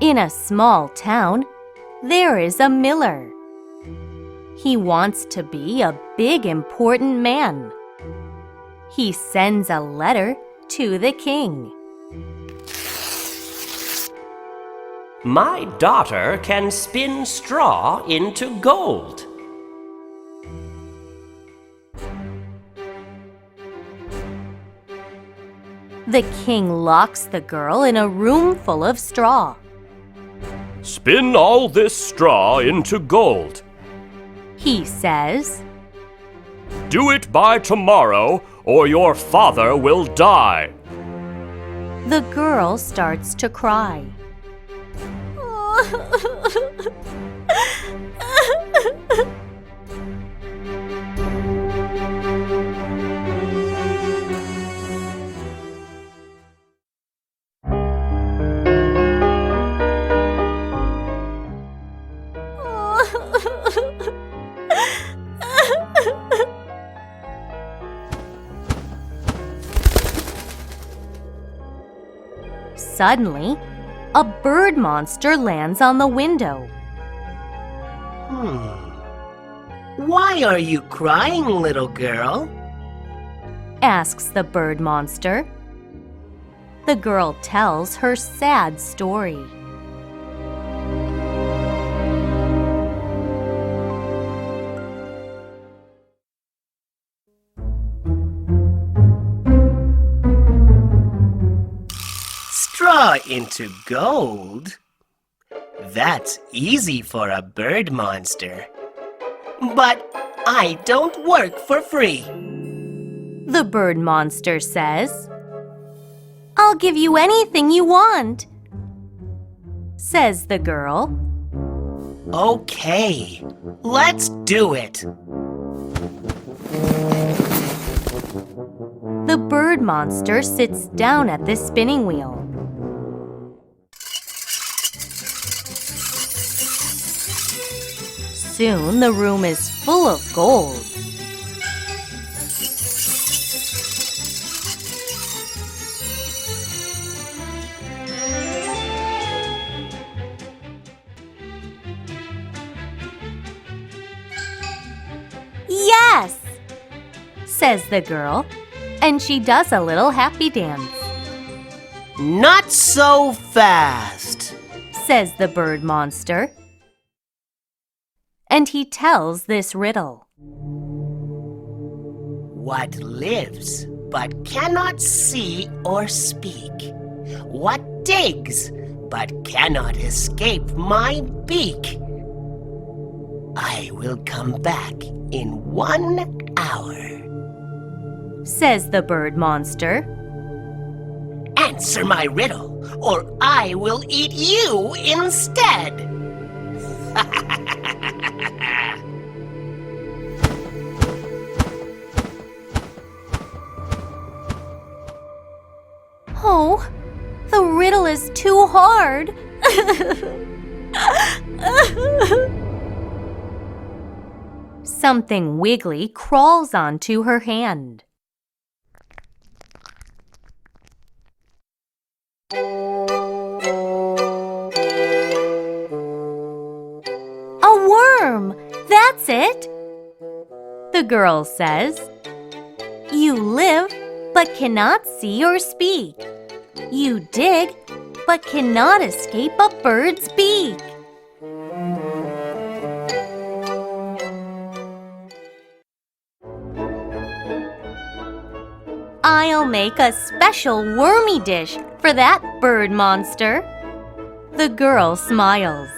In a small town, there is a miller. He wants to be a big, important man. He sends a letter to the king. My daughter can spin straw into gold. The king locks the girl in a room full of straw. Spin all this straw into gold, he says. Do it by tomorrow, or your father will die. The girl starts to cry. Suddenly, a bird monster lands on the window. Why are you crying, little girl? Asks the bird monster. The girl tells her sad story. Straw into gold? That's easy for a bird monster. But I don't work for free. The bird monster says, I'll give you anything you want, says the girl. Okay, let's do it. The bird monster sits down at the spinning wheel. Soon the room is full of gold. Yes, says the girl, and she does a little happy dance. Not so fast, says the bird monster. And he tells this riddle. What lives but cannot see or speak? What digs but cannot escape my beak? I will come back in 1 hour, says the bird monster. Answer my riddle, or I will eat you instead. Oh, the riddle is too hard. Something wiggly crawls onto her hand. A worm! That's it! The girl says. You live, but cannot see or speak. You dig, but cannot escape a bird's beak. I'll make a special wormy dish for that bird monster. The girl smiles.